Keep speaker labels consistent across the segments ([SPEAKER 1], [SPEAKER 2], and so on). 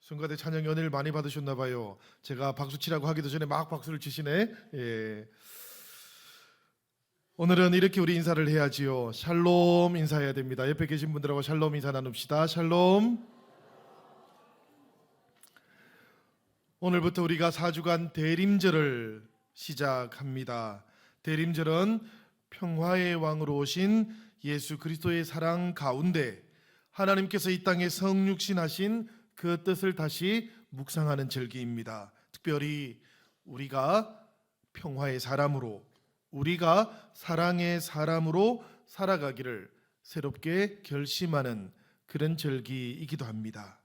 [SPEAKER 1] 성가대 찬양 연회를 많이 받으셨나 봐요. 제가 박수 치라고 하기도 전에 막 박수를 치시네. 예. 오늘은 이렇게 우리 인사를 해야지요. 샬롬 인사해야 됩니다. 옆에 계신 분들하고 샬롬 인사 나눕시다. 샬롬. 오늘부터 우리가 4주간 대림절을 시작합니다. 대림절은 평화의 왕으로 오신 예수 그리스도의 사랑 가운데 하나님께서 이 땅에 성육신하신 그 뜻을 다시 묵상하는 절기입니다. 특별히 우리가 평화의 사람으로, 우리가 사랑의 사람으로 살아가기를 새롭게 결심하는 그런 절기이기도 합니다.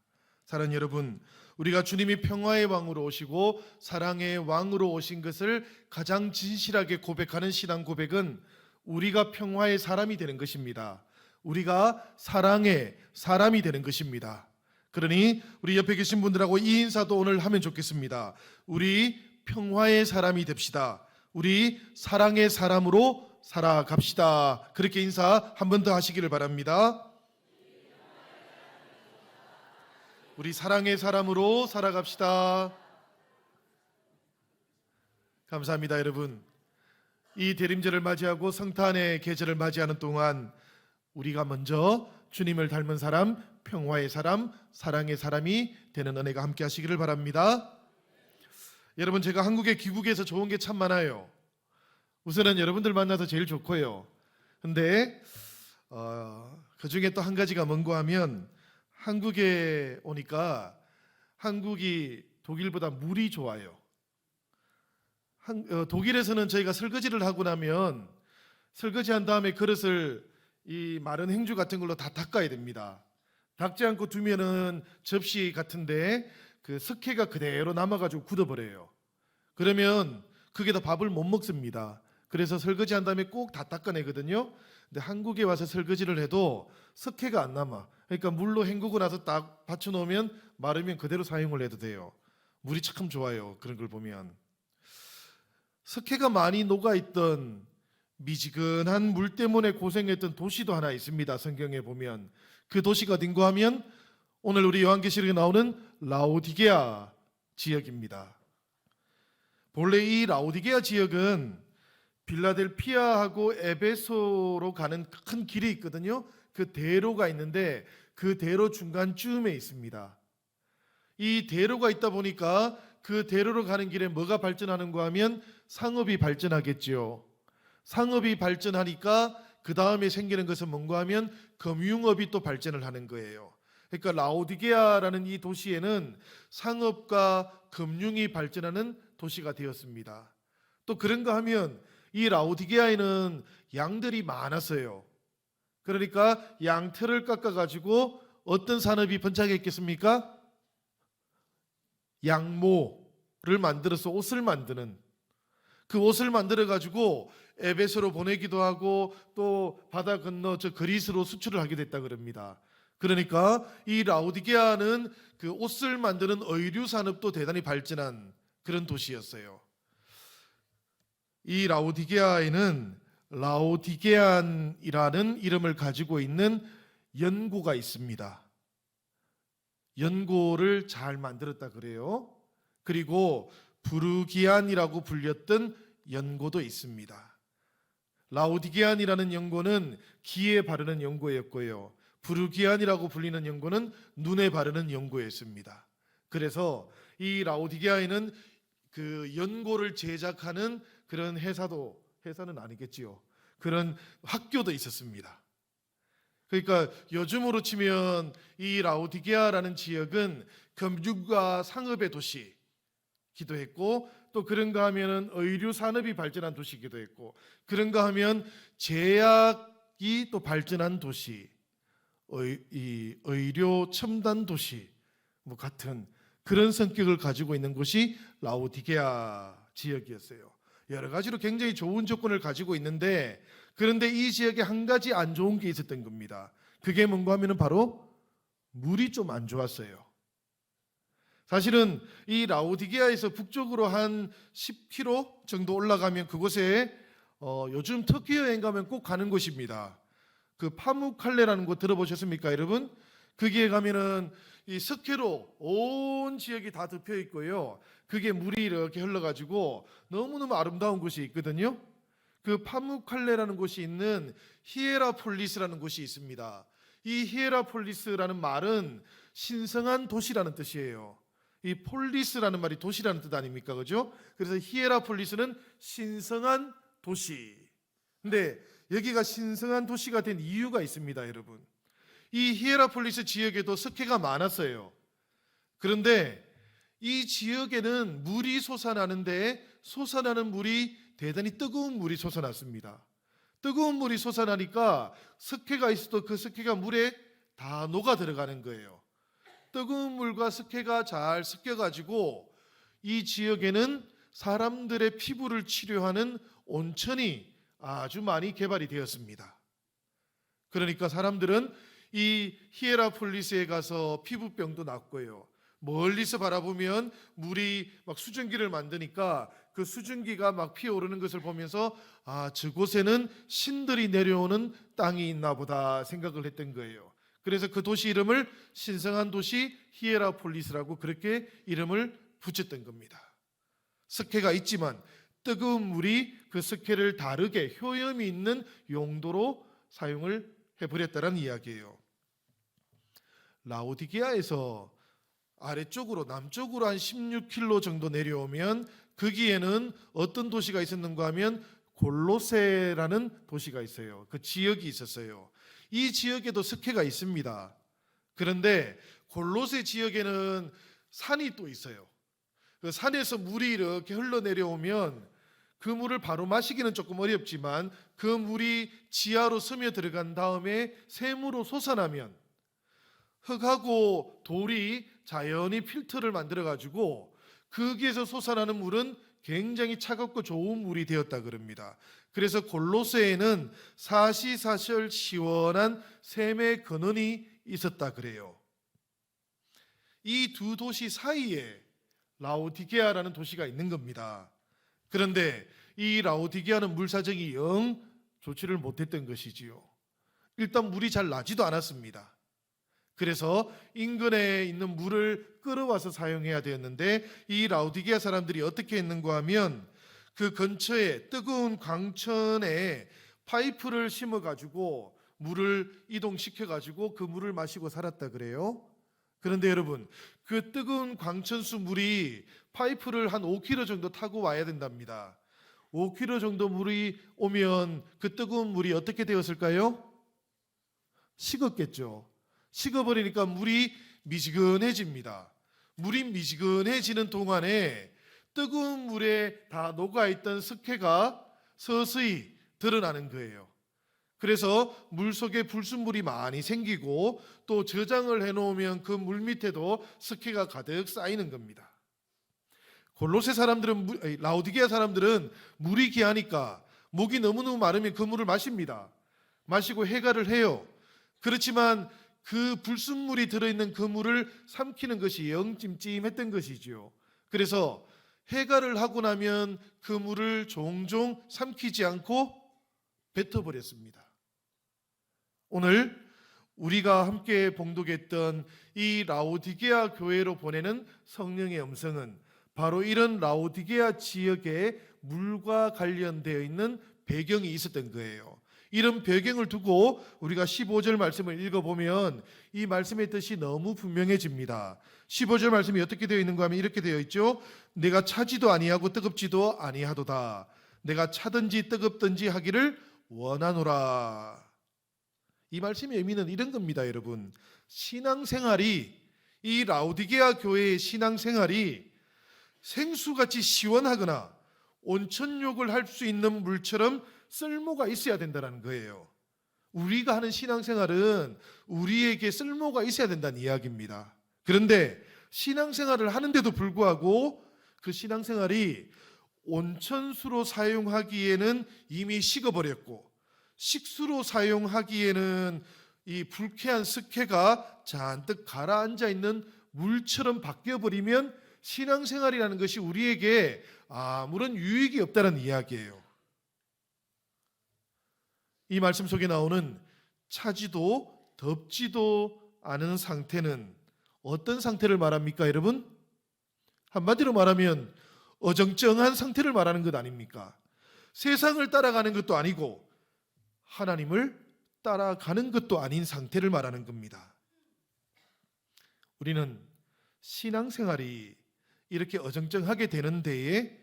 [SPEAKER 1] 사랑하는 여러분, 우리가 주님이 평화의 왕으로 오시고 사랑의 왕으로 오신 것을 가장 진실하게 고백하는 신앙 고백은 우리가 평화의 사람이 되는 것입니다. 우리가 사랑의 사람이 되는 것입니다. 그러니 우리 옆에 계신 분들하고 이 인사도 오늘 하면 좋겠습니다. 우리 평화의 사람이 됩시다. 우리 사랑의 사람으로 살아갑시다. 그렇게 인사 한 번 더 하시기를 바랍니다. 우리 사랑의 사람으로 살아갑시다. 감사합니다, 여러분. 이 대림절을 맞이하고 성탄의 계절을 맞이하는 동안 우리가 먼저 주님을 닮은 사람, 평화의 사람, 사랑의 사람이 되는 은혜가 함께 하시기를 바랍니다. 여러분, 제가 한국에 귀국해서 좋은 게 참 많아요. 우선은 여러분들 만나서 제일 좋고요. 근데 그 중에 또 한 가지가 뭔가 하면 한국에 오니까 한국이 독일보다 물이 좋아요. 독일에서는 저희가 설거지를 하고 나면 설거지한 다음에 그릇을 이 마른 행주 같은 걸로 다 닦아야 됩니다. 닦지 않고 두면은 접시 같은데 그 석회가 그대로 남아가지고 굳어버려요. 그러면 그게 다 밥을 못 먹습니다. 그래서 설거지한 다음에 꼭 다 닦아내거든요. 근데 한국에 와서 설거지를 해도 석회가 안 남아. 그러니까 물로 헹구고 나서 딱 받쳐놓으면 마르면 그대로 사용을 해도 돼요. 물이 참 좋아요. 그런 걸 보면 석회가 많이 녹아있던 미지근한 물 때문에 고생했던 도시도 하나 있습니다. 성경에 보면 그 도시가 어딘가 하면 오늘 우리 요한계시록에 나오는 라오디게아 지역입니다. 본래 이 라오디게아 지역은 빌라델피아하고 에베소로 가는 큰 길이 있거든요. 그 대로가 있는데 그 대로 중간쯤에 있습니다. 이 대로가 있다 보니까 그 대로로 가는 길에 뭐가 발전하는가 하면 상업이 발전하겠지요. 상업이 발전하니까 그 다음에 생기는 것은 뭔가 하면 금융업이 또 발전을 하는 거예요. 그러니까 라오디게아라는 이 도시에는 상업과 금융이 발전하는 도시가 되었습니다. 또 그런가 하면 이 라오디게아에는 양들이 많았어요. 그러니까 양털을 깎아가지고 어떤 산업이 번창했겠습니까? 양모를 만들어서 옷을 만드는, 그 옷을 만들어가지고 에베소로 보내기도 하고 또 바다 건너 저 그리스로 수출을 하게 됐다 그럽니다. 그러니까 이 라오디게아는 그 옷을 만드는 의류 산업도 대단히 발전한 그런 도시였어요. 이 라오디게아에는 라오디게안이라는 이름을 가지고 있는 연고가 있습니다. 연고를 잘 만들었다 그래요. 그리고 부르기안이라고 불렸던 연고도 있습니다. 라오디게안이라는 연고는 기에 바르는 연고였고요. 부르기안이라고 불리는 연고는 눈에 바르는 연고였습니다. 그래서 이 라오디게아에는 그 연고를 제작하는 그런 회사는 아니겠지요. 그런 학교도 있었습니다. 그러니까 요즘으로 치면 이 라오디게아라는 지역은 금융과 상업의 도시기도 했고 또 그런가 하면은 의류 산업이 발전한 도시기도 했고 그런가 하면 제약이 또 발전한 도시, 의료 첨단 도시 뭐 같은 그런 성격을 가지고 있는 곳이 라오디게아 지역이었어요. 여러 가지로 굉장히 좋은 조건을 가지고 있는데 그런데 이 지역에 한 가지 안 좋은 게 있었던 겁니다. 그게 뭔가 하면은 바로 물이 좀 안 좋았어요. 사실은 이 라오디게아에서 북쪽으로 한 10km 정도 올라가면 그곳에 요즘 터키 여행 가면 꼭 가는 곳입니다. 그 파무칼레라는 곳 들어보셨습니까, 여러분? 거기에 가면은 이 석회로 온 지역이 다 덮여 있고요. 그게 물이 이렇게 흘러가지고 너무너무 아름다운 곳이 있거든요. 그 파무칼레라는 곳이 있는 히에라폴리스라는 곳이 있습니다. 이 히에라폴리스라는 말은 신성한 도시라는 뜻이에요. 이 폴리스라는 말이 도시라는 뜻 아닙니까? 그죠? 그래서 히에라폴리스는 신성한 도시. 근데 여기가 신성한 도시가 된 이유가 있습니다, 여러분. 이 히에라폴리스 지역에도 석회가 많았어요. 그런데 이 지역에는 물이 솟아나는데 솟아나는 물이 대단히 뜨거운 물이 솟아났습니다. 뜨거운 물이 솟아나니까 석회가 있어도 그 석회가 물에 다 녹아 들어가는 거예요. 뜨거운 물과 석회가 잘 섞여가지고 이 지역에는 사람들의 피부를 치료하는 온천이 아주 많이 개발이 되었습니다. 그러니까 사람들은 이 히에라폴리스에 가서 피부병도 낫고요. 멀리서 바라보면 물이 막 수증기를 만드니까 그 수증기가 막 피어오르는 것을 보면서 아, 저곳에는 신들이 내려오는 땅이 있나 보다 생각을 했던 거예요. 그래서 그 도시 이름을 신성한 도시 히에라폴리스라고 그렇게 이름을 붙였던 겁니다. 석회가 있지만 뜨거운 물이 그 석회를 다르게 효염이 있는 용도로 사용을 해버렸다는 이야기예요. 라오디게아에서 아래쪽으로 남쪽으로 한 16km 정도 내려오면 거기에는 어떤 도시가 있었는가 하면 골로세라는 도시가 있어요. 그 지역이 있었어요. 이 지역에도 석회가 있습니다. 그런데 골로세 지역에는 산이 또 있어요. 그 산에서 물이 이렇게 흘러내려오면 그 물을 바로 마시기는 조금 어렵지만 그 물이 지하로 스며 들어간 다음에 샘으로 솟아나면 흙하고 돌이 자연히 필터를 만들어 가지고 거기에서 솟아나는 물은 굉장히 차갑고 좋은 물이 되었다 그럽니다. 그래서 골로새에는 사시사철 시원한 샘의 근원이 있었다 그래요. 이 두 도시 사이에 라오디게아라는 도시가 있는 겁니다. 그런데 이 라오디게아는 물 사정이 영 좋지를 못했던 것이지요. 일단 물이 잘 나지도 않았습니다. 그래서 인근에 있는 물을 끌어와서 사용해야 되었는데 이 라오디게아 사람들이 어떻게 했는가 하면 그 근처에 뜨거운 광천에 파이프를 심어가지고 물을 이동시켜가지고 그 물을 마시고 살았다 그래요. 그런데 여러분, 그 뜨거운 광천수 물이 파이프를 한 5km 정도 타고 와야 된답니다. 5km 정도 물이 오면 그 뜨거운 물이 어떻게 되었을까요? 식었겠죠. 식어버리니까 물이 미지근해집니다. 물이 미지근해지는 동안에 뜨거운 물에 다 녹아있던 석회가 서서히 드러나는 거예요. 그래서 물 속에 불순물이 많이 생기고 또 저장을 해놓으면 그 물 밑에도 석회가 가득 쌓이는 겁니다. 골로새 사람들은, 라오디게아 사람들은 물이 귀하니까 목이 너무너무 마르면 그 물을 마십니다. 마시고 해갈을 해요. 그렇지만 그 불순물이 들어있는 그 물을 삼키는 것이 영 찜찜했던 것이지요. 그래서 해갈을 하고 나면 그 물을 종종 삼키지 않고 뱉어버렸습니다. 오늘 우리가 함께 봉독했던 이 라오디게아 교회로 보내는 성령의 음성은 바로 이런 라오디게아 지역에 물과 관련되어 있는 배경이 있었던 거예요. 이런 배경을 두고 우리가 15절 말씀을 읽어보면 이 말씀의 뜻이 너무 분명해집니다. 15절 말씀이 어떻게 되어 있는가 하면 이렇게 되어 있죠. 내가 차지도 아니하고 뜨겁지도 아니하도다. 내가 차든지 뜨겁든지 하기를 원하노라. 이 말씀의 의미는 이런 겁니다, 여러분. 신앙생활이, 이 라오디게아 교회의 신앙생활이 생수같이 시원하거나 온천욕을 할 수 있는 물처럼 쓸모가 있어야 된다는 거예요. 우리가 하는 신앙생활은 우리에게 쓸모가 있어야 된다는 이야기입니다. 그런데 신앙생활을 하는데도 불구하고 그 신앙생활이 온천수로 사용하기에는 이미 식어버렸고 식수로 사용하기에는 이 불쾌한 석회가 잔뜩 가라앉아 있는 물처럼 바뀌어버리면 신앙생활이라는 것이 우리에게 아무런 유익이 없다는 이야기예요. 이 말씀 속에 나오는 차지도 덥지도 않은 상태는 어떤 상태를 말합니까, 여러분? 한마디로 말하면 어정쩡한 상태를 말하는 것 아닙니까? 세상을 따라가는 것도 아니고 하나님을 따라가는 것도 아닌 상태를 말하는 겁니다. 우리는 신앙생활이 이렇게 어정쩡하게 되는 데에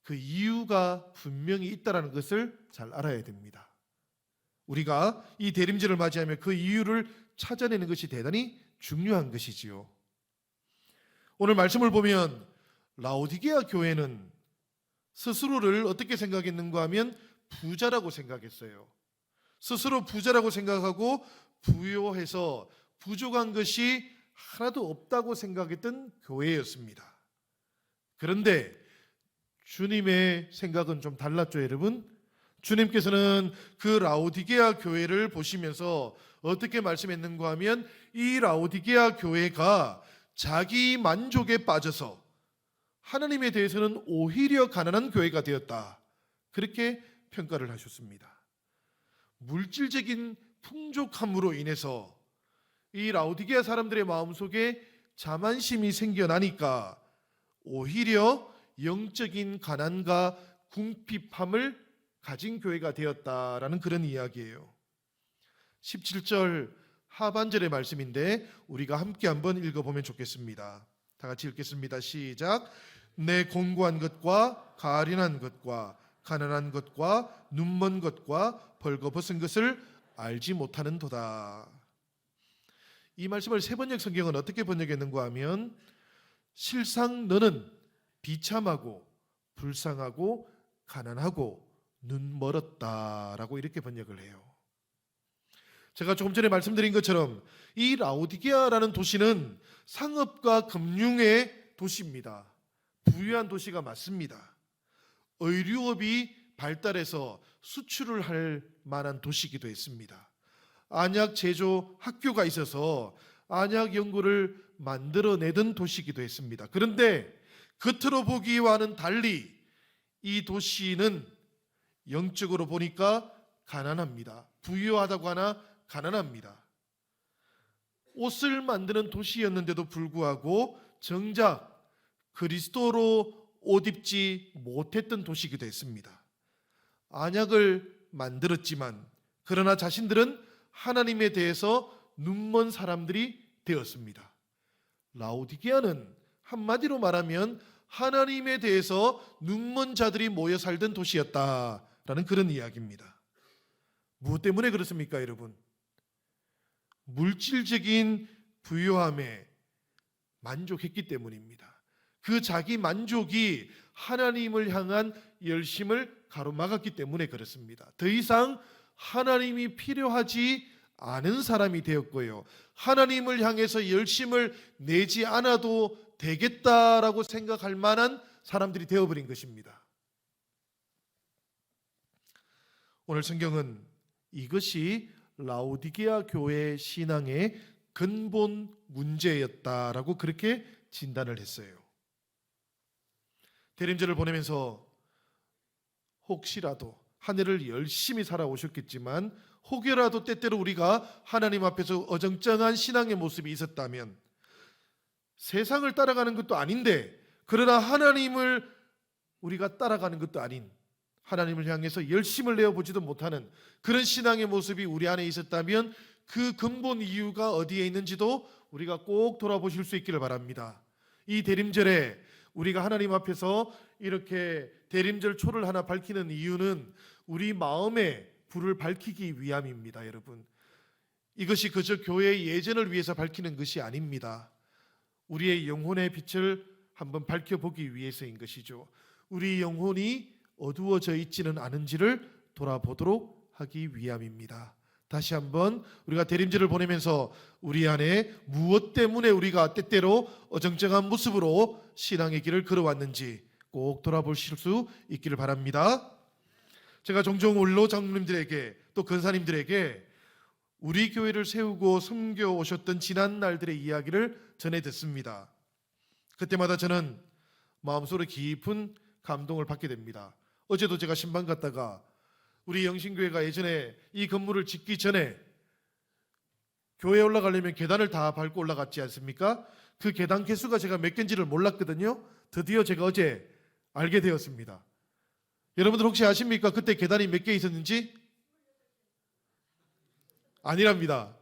[SPEAKER 1] 그 이유가 분명히 있다는 것을 잘 알아야 됩니다. 우리가 이 대림절을 맞이하며 그 이유를 찾아내는 것이 대단히 중요한 것이지요. 오늘 말씀을 보면 라오디게아 교회는 스스로를 어떻게 생각했는가 하면 부자라고 생각했어요. 스스로 부자라고 생각하고 부요해서 부족한 것이 하나도 없다고 생각했던 교회였습니다. 그런데 주님의 생각은 좀 달랐죠, 여러분? 주님께서는 그 라오디게아 교회를 보시면서 어떻게 말씀했는가 하면 이 라오디게아 교회가 자기 만족에 빠져서 하나님에 대해서는 오히려 가난한 교회가 되었다. 그렇게 평가를 하셨습니다. 물질적인 풍족함으로 인해서 이 라오디게아 사람들의 마음속에 자만심이 생겨나니까 오히려 영적인 가난과 궁핍함을 가진 교회가 되었다라는 그런 이야기예요. 17절 하반절의 말씀인데 우리가 함께 한번 읽어보면 좋겠습니다. 다 같이 읽겠습니다. 시작. 내 공고한 것과 가련한 것과 가난한 것과 눈먼 것과 벌거벗은 것을 알지 못하는 도다. 이 말씀을 세번역 성경은 어떻게 번역했는가 하면 실상 너는 비참하고 불쌍하고 가난하고 눈멀었다라고 이렇게 번역을 해요. 제가 조금 전에 말씀드린 것처럼 이 라오디게아라는 도시는 상업과 금융의 도시입니다. 부유한 도시가 맞습니다. 의류업이 발달해서 수출을 할 만한 도시이기도 했습니다. 안약 제조 학교가 있어서 안약 연구를 만들어내던 도시이기도 했습니다. 그런데 겉으로 보기와는 달리 이 도시는 영적으로 보니까 가난합니다. 부유하다고 하나 가난합니다. 옷을 만드는 도시였는데도 불구하고 정작 그리스도로 옷 입지 못했던 도시이기도 했습니다. 안약을 만들었지만 그러나 자신들은 하나님에 대해서 눈먼 사람들이 되었습니다. 라오디게아는 한마디로 말하면 하나님에 대해서 눈먼 자들이 모여 살던 도시였다라는 그런 이야기입니다. 무엇 때문에 그렇습니까, 여러분? 물질적인 부유함에 만족했기 때문입니다. 그 자기 만족이 하나님을 향한 열심을 가로막았기 때문에 그렇습니다. 더 이상 하나님이 필요하지 않은 사람이 되었고요. 하나님을 향해서 열심을 내지 않아도 되겠다라고 생각할 만한 사람들이 되어버린 것입니다. 오늘 성경은 이것이 라오디게아 교회의 신앙의 근본 문제였다라고 그렇게 진단을 했어요. 대림절을 보내면서 혹시라도 한 해를 열심히 살아오셨겠지만 혹여라도 때때로 우리가 하나님 앞에서 어정쩡한 신앙의 모습이 있었다면 세상을 따라가는 것도 아닌데 그러나 하나님을 우리가 따라가는 것도 아닌 하나님을 향해서 열심을 내어보지도 못하는 그런 신앙의 모습이 우리 안에 있었다면 그 근본 이유가 어디에 있는지도 우리가 꼭 돌아보실 수 있기를 바랍니다. 이 대림절에 우리가 하나님 앞에서 이렇게 대림절 초를 하나 밝히는 이유는 우리 마음의 불을 밝히기 위함입니다. 여러분, 이것이 그저 교회의 예전을 위해서 밝히는 것이 아닙니다. 우리의 영혼의 빛을 한번 밝혀보기 위해서인 것이죠. 우리 영혼이 어두워져 있지는 않은지를 돌아보도록 하기 위함입니다. 다시 한번 우리가 대림절을 보내면서 우리 안에 무엇 때문에 우리가 때때로 어정쩡한 모습으로 신앙의 길을 걸어왔는지 꼭 돌아보실 수 있기를 바랍니다. 제가 종종 원로 장로님들에게 또 권사님들에게 우리 교회를 세우고 섬겨 오셨던 지난 날들의 이야기를 전해 듣습니다. 그때마다 저는 마음속으로 깊은 감동을 받게 됩니다. 어제도 제가 신방 갔다가 우리 영신교회가 예전에 이 건물을 짓기 전에 교회에 올라가려면 계단을 다 밟고 올라갔지 않습니까? 그 계단 개수가 제가 몇 개인지를 몰랐거든요. 드디어 제가 어제 알게 되었습니다. 여러분들 혹시 아십니까? 그때 계단이 몇 개 있었는지? 아니랍니다.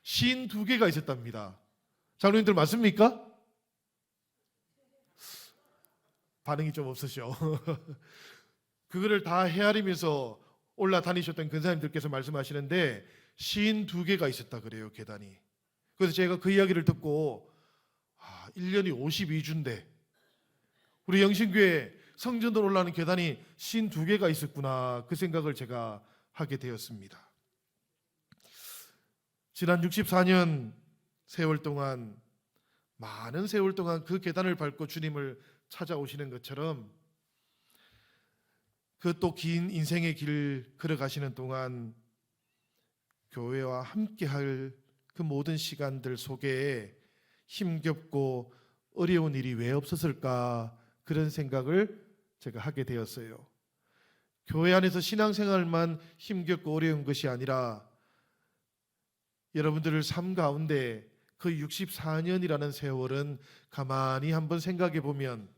[SPEAKER 1] 52개가 있었답니다. 장로님들 맞습니까? 반응이 좀 없으셔. 그거를 다 헤아리면서 올라다니셨던 근사님들께서 말씀하시는데 52개가 있었다 그래요, 계단이. 그래서 제가 그 이야기를 듣고 1년이 52주인데 우리 영신교회 성전으로 올라가는 계단이 52개가 있었구나, 그 생각을 제가 하게 되었습니다. 지난 64년 세월 동안, 많은 세월 동안 그 계단을 밟고 주님을 찾아오시는 것처럼 그 또 긴 인생의 길 걸어가시는 동안 교회와 함께할 그 모든 시간들 속에 힘겹고 어려운 일이 왜 없었을까, 그런 생각을 제가 하게 되었어요. 교회 안에서 신앙생활만 힘겹고 어려운 것이 아니라 여러분들의 삶 가운데 그 64년이라는 세월은 가만히 한번 생각해 보면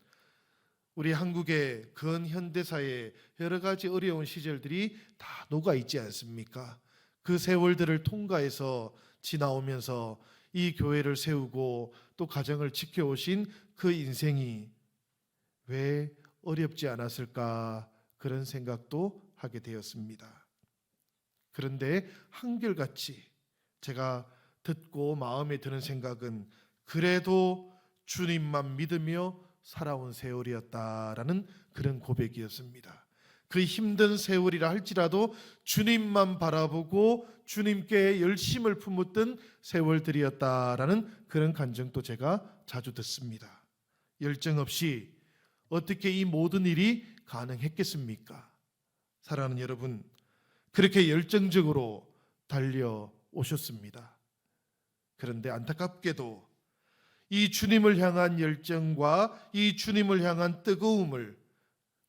[SPEAKER 1] 우리 한국의 근현대사의 여러 가지 어려운 시절들이 다 녹아 있지 않습니까? 그 세월들을 통과해서 지나오면서 이 교회를 세우고 또 가정을 지켜오신 그 인생이 왜 어렵지 않았을까, 그런 생각도 하게 되었습니다. 그런데 한결같이 제가 듣고 마음에 드는 생각은 그래도 주님만 믿으며 살아온 세월이었다라는 그런 고백이었습니다. 그 힘든 세월이라 할지라도 주님만 바라보고 주님께 열심을 품었던 세월들이었다라는 그런 간증도 제가 자주 듣습니다. 열정 없이 어떻게 이 모든 일이 가능했겠습니까? 사랑하는 여러분, 그렇게 열정적으로 달려오셨습니다. 그런데 안타깝게도 이 주님을 향한 열정과 이 주님을 향한 뜨거움을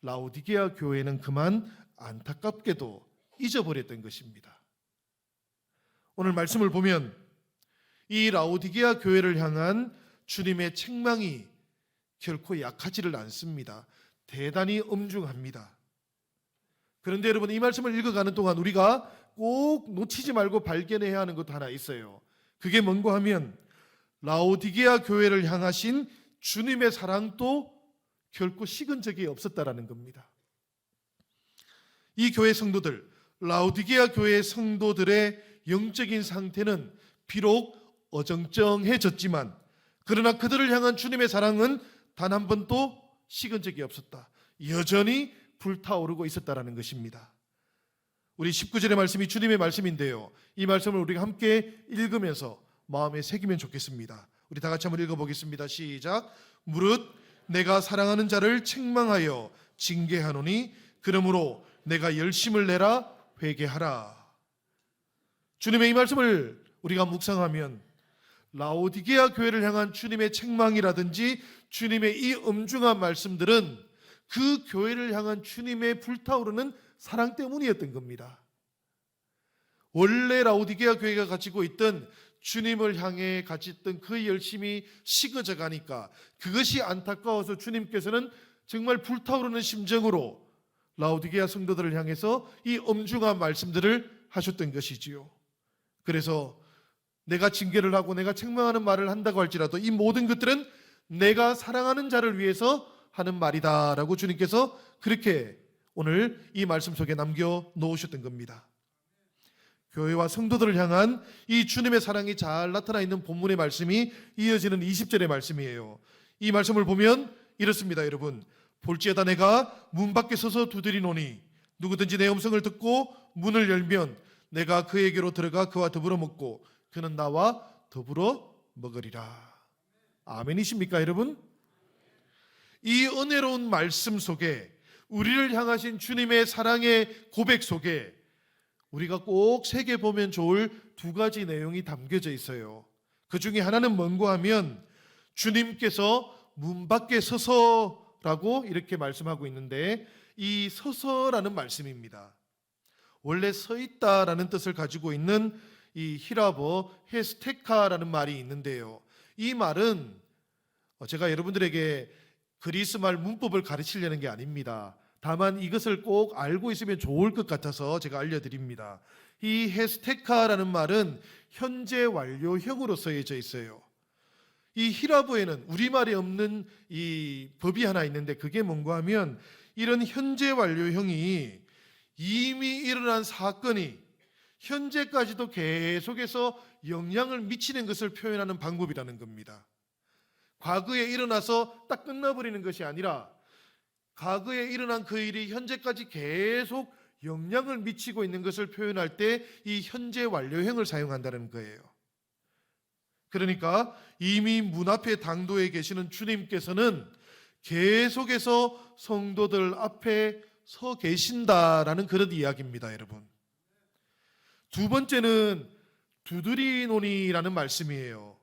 [SPEAKER 1] 라오디게아 교회는 그만 안타깝게도 잊어버렸던 것입니다. 오늘 말씀을 보면 이 라오디게아 교회를 향한 주님의 책망이 결코 약하지를 않습니다. 대단히 엄중합니다. 그런데 여러분, 이 말씀을 읽어가는 동안 우리가 꼭 놓치지 말고 발견해야 하는 것도 하나 있어요. 그게 뭔가 하면 라오디게아 교회를 향하신 주님의 사랑도 결코 식은 적이 없었다라는 겁니다. 이 교회 성도들, 라오디게아 교회 성도들의 영적인 상태는 비록 어정쩡해졌지만 그러나 그들을 향한 주님의 사랑은 단 한 번도 식은 적이 없었다. 여전히 불타오르고 있었다라는 것입니다. 우리 19절의 말씀이 주님의 말씀인데요, 이 말씀을 우리가 함께 읽으면서 마음에 새기면 좋겠습니다. 우리 다 같이 한번 읽어보겠습니다. 시작. 무릇 내가 사랑하는 자를 책망하여 징계하노니 그러므로 내가 열심을 내라 회개하라. 주님의 이 말씀을 우리가 묵상하면 라오디게아 교회를 향한 주님의 책망이라든지 주님의 이 엄중한 말씀들은 그 교회를 향한 주님의 불타오르는 사랑 때문이었던 겁니다. 원래 라오디게아 교회가 가지고 있던 주님을 향해 가졌던 그 열심이 식어져 가니까 그것이 안타까워서 주님께서는 정말 불타오르는 심정으로 라오디게아 성도들을 향해서 이 엄중한 말씀들을 하셨던 것이지요. 그래서 내가 징계를 하고 내가 책망하는 말을 한다고 할지라도 이 모든 것들은 내가 사랑하는 자를 위해서 하는 말이다라고 주님께서 그렇게 오늘 이 말씀 속에 남겨 놓으셨던 겁니다. 교회와 성도들을 향한 이 주님의 사랑이 잘 나타나 있는 본문의 말씀이 이어지는 20절의 말씀이에요. 이 말씀을 보면 이렇습니다. 여러분, 볼지어다 내가 문 밖에 서서 두드리노니 누구든지 내 음성을 듣고 문을 열면 내가 그에게로 들어가 그와 더불어 먹고 그는 나와 더불어 먹으리라. 아멘이십니까 여러분? 이 은혜로운 말씀 속에 우리를 향하신 주님의 사랑의 고백 속에 우리가 꼭 새겨보면 좋을 두 가지 내용이 담겨져 있어요. 그 중에 하나는 뭔가 하면 주님께서 문 밖에 서서라고 이렇게 말씀하고 있는데 이 서서라는 말씀입니다. 원래 서 있다라는 뜻을 가지고 있는 이 히라보 헤스테카라는 말이 있는데요. 이 말은 제가 여러분들에게 그리스 말 문법을 가르치려는 게 아닙니다. 다만 이것을 꼭 알고 있으면 좋을 것 같아서 제가 알려드립니다. 이 헤스테카라는 말은 현재 완료형으로 쓰여져 있어요. 이 히라보에는 우리말에 없는 이 법이 하나 있는데 그게 뭔가 하면 이런 현재 완료형이 이미 일어난 사건이 현재까지도 계속해서 영향을 미치는 것을 표현하는 방법이라는 겁니다. 과거에 일어나서 딱 끝나버리는 것이 아니라 과거에 일어난 그 일이 현재까지 계속 영향을 미치고 있는 것을 표현할 때 이 현재 완료형을 사용한다는 거예요. 그러니까 이미 문 앞에 당도에 계시는 주님께서는 계속해서 성도들 앞에 서 계신다라는 그런 이야기입니다, 여러분. 두 번째는 두드리노니라는 말씀이에요.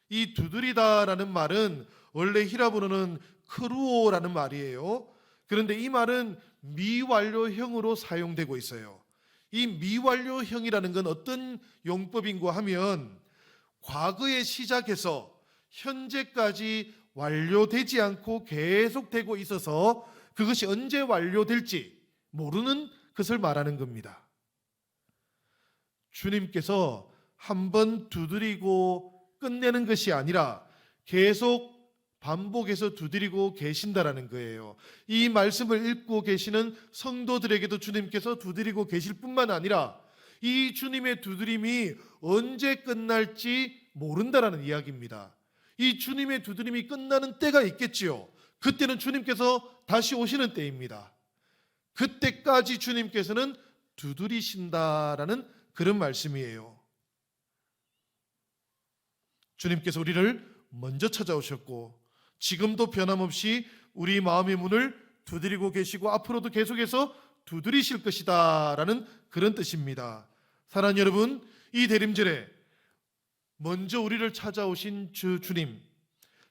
[SPEAKER 1] 이 두드리다라는 말은 원래 히라보로는 크루오라는 말이에요. 그런데 이 말은 미완료형으로 사용되고 있어요. 이 미완료형이라는 건 어떤 용법인고 하면 과거에 시작해서 현재까지 완료되지 않고 계속되고 있어서 그것이 언제 완료될지 모르는 것을 말하는 겁니다. 주님께서 한번 두드리고 끝내는 것이 아니라 계속 반복해서 두드리고 계신다라는 거예요. 이 말씀을 읽고 계시는 성도들에게도 주님께서 두드리고 계실 뿐만 아니라 이 주님의 두드림이 언제 끝날지 모른다라는 이야기입니다. 이 주님의 두드림이 끝나는 때가 있겠지요. 그때는 주님께서 다시 오시는 때입니다. 그때까지 주님께서는 두드리신다라는 그런 말씀이에요. 주님께서 우리를 먼저 찾아오셨고 지금도 변함없이 우리 마음의 문을 두드리고 계시고 앞으로도 계속해서 두드리실 것이다 라는 그런 뜻입니다. 사랑하는 여러분, 이 대림절에 먼저 우리를 찾아오신 주님,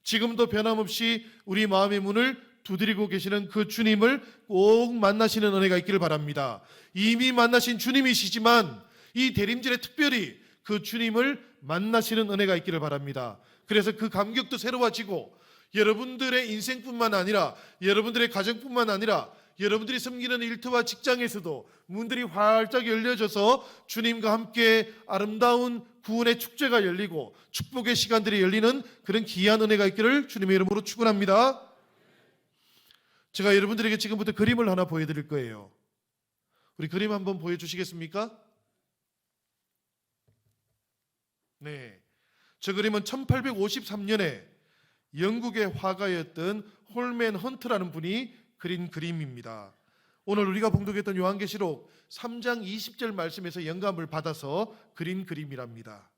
[SPEAKER 1] 지금도 변함없이 우리 마음의 문을 두드리고 계시는 그 주님을 꼭 만나시는 은혜가 있기를 바랍니다. 이미 만나신 주님이시지만 이 대림절에 특별히 그 주님을 만나시는 은혜가 있기를 바랍니다. 그래서 그 감격도 새로워지고 여러분들의 인생뿐만 아니라 여러분들의 가정뿐만 아니라 여러분들이 섬기는 일터와 직장에서도 문들이 활짝 열려져서 주님과 함께 아름다운 구원의 축제가 열리고 축복의 시간들이 열리는 그런 귀한 은혜가 있기를 주님의 이름으로 축원합니다. 제가 여러분들에게 지금부터 그림을 하나 보여드릴 거예요. 우리 그림 한번 보여주시겠습니까? 네, 저 그림은 1853년에 영국의 화가였던 홀맨 헌트라는 분이 그린 그림입니다. 오늘 우리가 봉독했던 요한계시록 3장 20절 말씀에서 영감을 받아서 그린 그림이랍니다.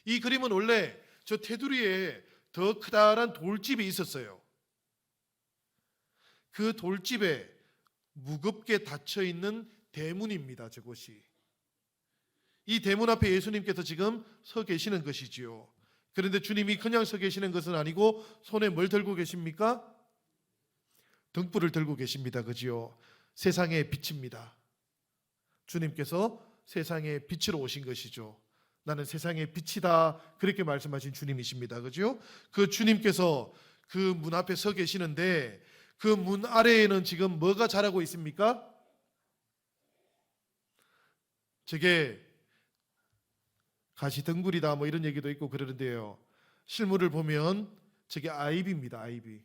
[SPEAKER 1] 이 그림은 원래 저 테두리에 더 크다란 돌집이 있었어요. 그 돌집에 무겁게 닫혀있는 대문입니다. 저곳이. 이 대문 앞에 예수님께서 지금 서 계시는 것이지요. 그런데 주님이 그냥 서 계시는 것은 아니고 손에 뭘 들고 계십니까? 등불을 들고 계십니다. 그지요? 세상의 빛입니다. 주님께서 세상의 빛으로 오신 것이죠. 나는 세상의 빛이다. 그렇게 말씀하신 주님이십니다. 그죠? 그 주님께서 그 문 앞에 서 계시는데 그 문 아래에는 지금 뭐가 자라고 있습니까? 저게 가시덩굴이다 뭐 이런 얘기도 있고 그러는데요. 실물을 보면 저게 아이비입니다. 아이비.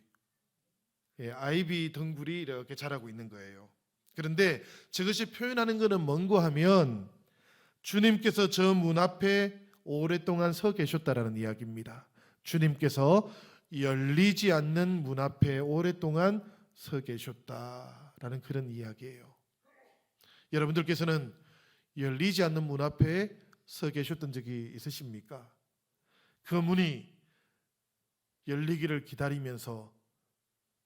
[SPEAKER 1] 예, 아이비 덩굴이 이렇게 자라고 있는 거예요. 그런데 저것이 표현하는 것은 뭔고 하면 주님께서 저 문 앞에 오랫동안 서 계셨다라는 이야기입니다. 주님께서 열리지 않는 문 앞에 오랫동안 서 계셨다라는 그런 이야기예요. 여러분들께서는 열리지 않는 문 앞에 서 계셨던 적이 있으십니까? 그 문이 열리기를 기다리면서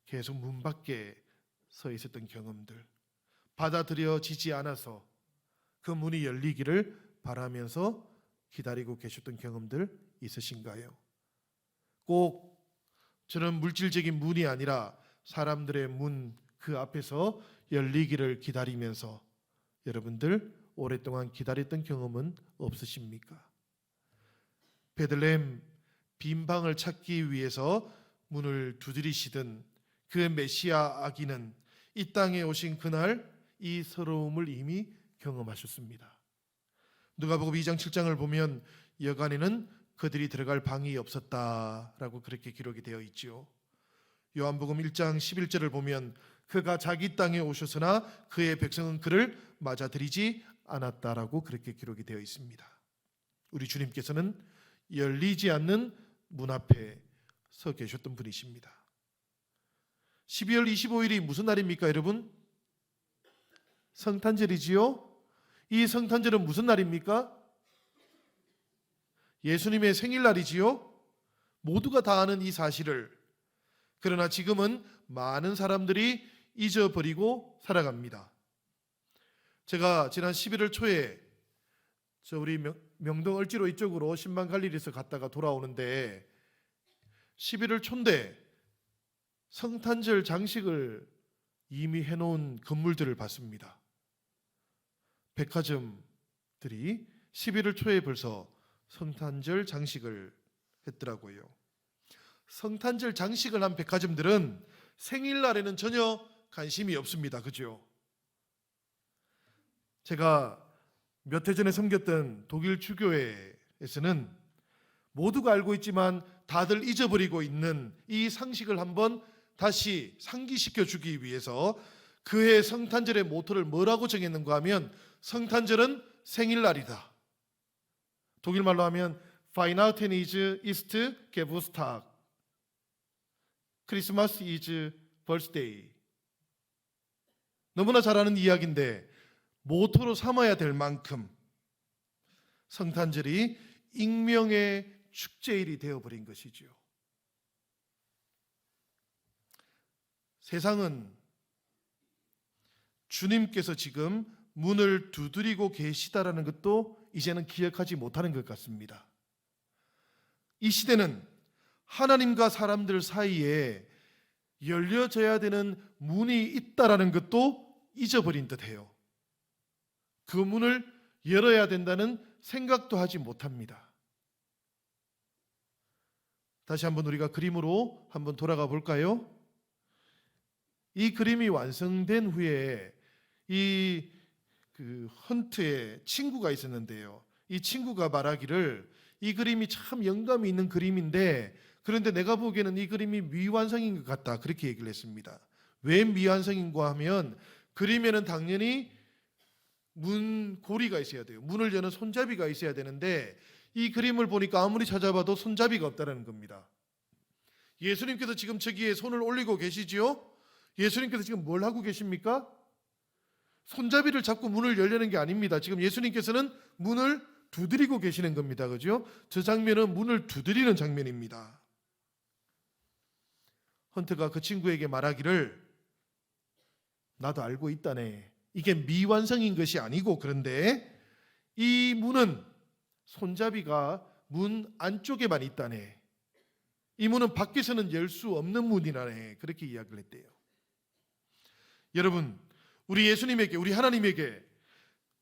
[SPEAKER 1] 계속 문 밖에 서 있었던 경험들, 받아들여지지 않아서 그 문이 열리기를 바라면서 기다리고 계셨던 경험들 있으신가요? 꼭 저는 물질적인 문이 아니라 사람들의 문 그 앞에서 열리기를 기다리면서 여러분들 오랫동안 기다렸던 경험은 없으십니까? 베들레헴 빈 방을 찾기 위해서 문을 두드리시던 그 메시아 아기는 이 땅에 오신 그날 이 서러움을 이미 경험하셨습니다. 누가복음 2장 7장을 보면 여간에는 그들이 들어갈 방이 없었다라고 그렇게 기록이 되어 있지요. 요한복음 1장 11절을 보면 그가 자기 땅에 오셨으나 그의 백성은 그를 맞아들이지 않았다라고 그렇게 기록이 되어 있습니다. 우리 주님께서는 열리지 않는 문 앞에 서 계셨던 분이십니다. 12월 25일이 무슨 날입니까, 여러분? 성탄절이지요. 이 성탄절은 무슨 날입니까? 예수님의 생일날이지요. 모두가 다 아는 이 사실을, 그러나 지금은 많은 사람들이 잊어버리고 살아갑니다. 제가 지난 11월 초에 우리 명동 을지로 이쪽으로 신방 갈 일이 있어 갔다가 돌아오는데 11월 초인데 성탄절 장식을 이미 해놓은 건물들을 봤습니다. 백화점들이 11월 초에 벌써 성탄절 장식을 했더라고요. 성탄절 장식을 한 백화점들은 생일날에는 전혀 관심이 없습니다. 그죠? 제가 몇 해 전에 섬겼던 독일 주교회에서는 모두가 알고 있지만 다들 잊어버리고 있는 이 상식을 한번 다시 상기시켜 주기 위해서 그해 성탄절의 모토를 뭐라고 정했는가 하면 성탄절은 생일날이다. 독일말로 하면 Weihnachten ist Geburtstag, 크리스마스 is birthday. 너무나 잘 아는 이야기인데 모토로 삼아야 될 만큼 성탄절이 익명의 축제일이 되어버린 것이지요. 세상은 주님께서 지금 문을 두드리고 계시다라는 것도 이제는 기억하지 못하는 것 같습니다. 이 시대는 하나님과 사람들 사이에 열려져야 되는 문이 있다라는 것도 잊어버린 듯해요. 그 문을 열어야 된다는 생각도 하지 못합니다. 다시 한번 우리가 그림으로 한번 돌아가 볼까요? 이 그림이 완성된 후에 이 헌트의 친구가 있었는데요. 이 친구가 말하기를 이 그림이 참 영감이 있는 그림인데 그런데 내가 보기에는 이 그림이 미완성인 것 같다. 그렇게 얘기를 했습니다. 왜 미완성인가 하면 그림에는 당연히 문고리가 있어야 돼요. 문을 여는 손잡이가 있어야 되는데 이 그림을 보니까 아무리 찾아봐도 손잡이가 없다는 겁니다. 예수님께서 지금 저기에 손을 올리고 계시지요? 예수님께서 지금 뭘 하고 계십니까? 손잡이를 잡고 문을 열려는 게 아닙니다. 지금 예수님께서는 문을 두드리고 계시는 겁니다. 그죠? 저 장면은 문을 두드리는 장면입니다. 헌트가 그 친구에게 말하기를 나도 알고 있다네. 이게 미완성인 것이 아니고 그런데 이 문은 손잡이가 문 안쪽에만 있다네. 이 문은 밖에서는 열 수 없는 문이라네. 그렇게 이야기를 했대요. 여러분, 우리 예수님에게, 우리 하나님에게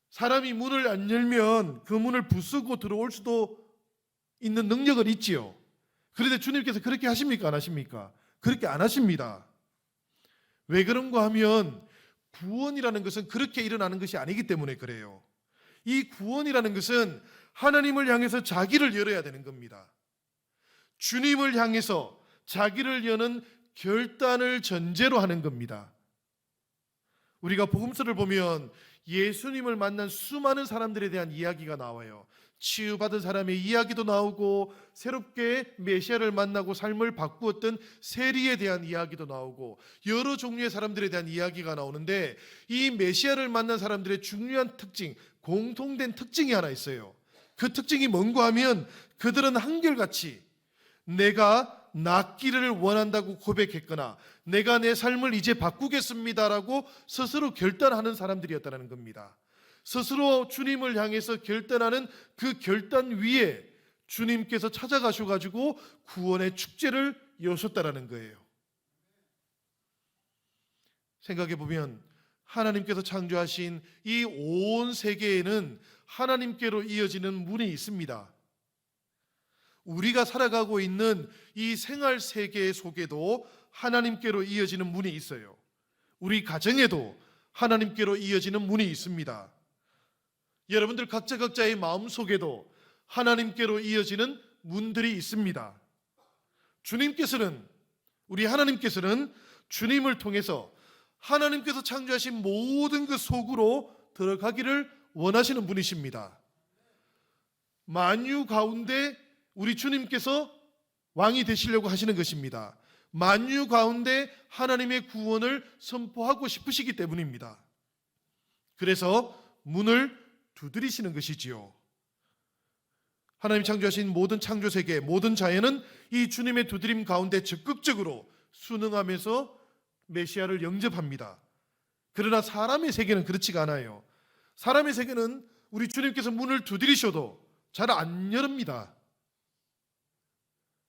[SPEAKER 1] 사람이 문을 안 열면 그 문을 부수고 들어올 수도 있는 능력은 있지요. 그런데 주님께서 그렇게 하십니까? 안 하십니까? 그렇게 안 하십니다. 왜 그런가 하면 구원이라는 것은 그렇게 일어나는 것이 아니기 때문에 그래요. 이 구원이라는 것은 하나님을 향해서 자기를 열어야 되는 겁니다. 주님을 향해서 자기를 여는 결단을 전제로 하는 겁니다. 우리가 복음서를 보면 예수님을 만난 수많은 사람들에 대한 이야기가 나와요. 치유받은 사람의 이야기도 나오고 새롭게 메시아를 만나고 삶을 바꾸었던 세리에 대한 이야기도 나오고 여러 종류의 사람들에 대한 이야기가 나오는데 이 메시아를 만난 사람들의 중요한 특징, 공통된 특징이 하나 있어요. 그 특징이 뭔가 하면 그들은 한결같이 내가 낫기를 원한다고 고백했거나 내가 내 삶을 이제 바꾸겠습니다라고 스스로 결단하는 사람들이었다는 겁니다. 스스로 주님을 향해서 결단하는 그 결단 위에 주님께서 찾아가셔가지고 구원의 축제를 여셨다라는 거예요. 생각해 보면 하나님께서 창조하신 이 온 세계에는 하나님께로 이어지는 문이 있습니다. 우리가 살아가고 있는 이 생활 세계 속에도 하나님께로 이어지는 문이 있어요. 우리 가정에도 하나님께로 이어지는 문이 있습니다. 여러분들 각자의 마음 속에도 하나님께로 이어지는 문들이 있습니다. 우리 하나님께서는 주님을 통해서 하나님께서 창조하신 모든 그 속으로 들어가기를 원하시는 분이십니다. 만유 가운데 우리 주님께서 왕이 되시려고 하시는 것입니다. 만유 가운데 하나님의 구원을 선포하고 싶으시기 때문입니다. 그래서 문을 두드리시는 것이지요. 하나님 창조하신 모든 창조 세계, 모든 자연은 이 주님의 두드림 가운데 적극적으로 순응하면서 메시아를 영접합니다. 그러나 사람의 세계는 그렇지가 않아요. 사람의 세계는 우리 주님께서 문을 두드리셔도 잘 안 열립니다.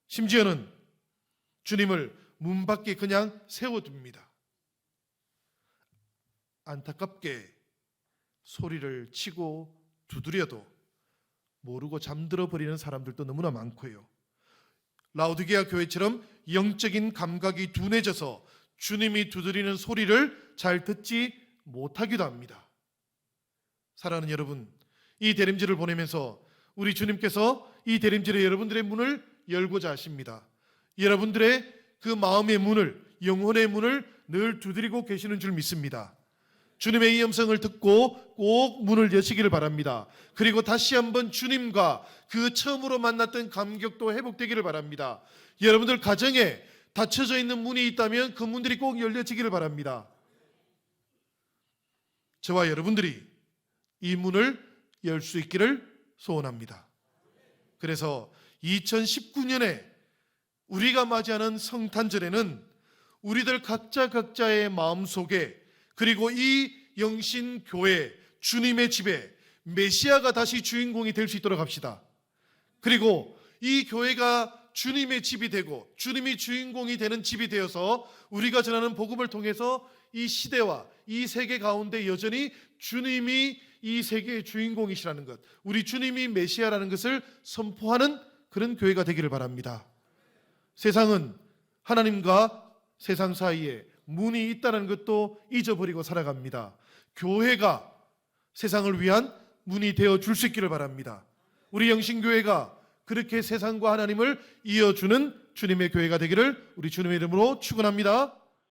[SPEAKER 1] 심지어는 주님을 문 밖에 그냥 세워둡니다. 안타깝게 소리를 치고 두드려도 모르고 잠들어 버리는 사람들도 너무나 많고요. 라오디게아 교회처럼 영적인 감각이 둔해져서 주님이 두드리는 소리를 잘 듣지 못하기도 합니다. 사랑하는 여러분, 이 대림절을 보내면서 우리 주님께서 이 대림절에 여러분들의 문을 열고자 하십니다. 여러분들의 그 마음의 문을, 영혼의 문을 늘 두드리고 계시는 줄 믿습니다. 주님의 이 음성을 듣고 꼭 문을 여시기를 바랍니다. 그리고 다시 한번 주님과 그 처음으로 만났던 감격도 회복되기를 바랍니다. 여러분들 가정에 닫혀져 있는 문이 있다면 그 문들이 꼭 열려지기를 바랍니다. 저와 여러분들이 이 문을 열 수 있기를 소원합니다. 그래서 2019년에 우리가 맞이하는 성탄절에는 우리들 각자의 마음속에, 그리고 이 영신교회 주님의 집에 메시아가 다시 주인공이 될 수 있도록 합시다. 그리고 이 교회가 주님의 집이 되고 주님이 주인공이 되는 집이 되어서 우리가 전하는 복음을 통해서 이 시대와 이 세계 가운데 여전히 주님이 이 세계의 주인공이시라는 것, 우리 주님이 메시아라는 것을 선포하는 그런 교회가 되기를 바랍니다. 세상은 하나님과 세상 사이에 문이 있다는 것도 잊어버리고 살아갑니다. 교회가 세상을 위한 문이 되어 줄 수 있기를 바랍니다. 우리 영신교회가 그렇게 세상과 하나님을 이어주는 주님의 교회가 되기를 우리 주님의 이름으로 축원합니다.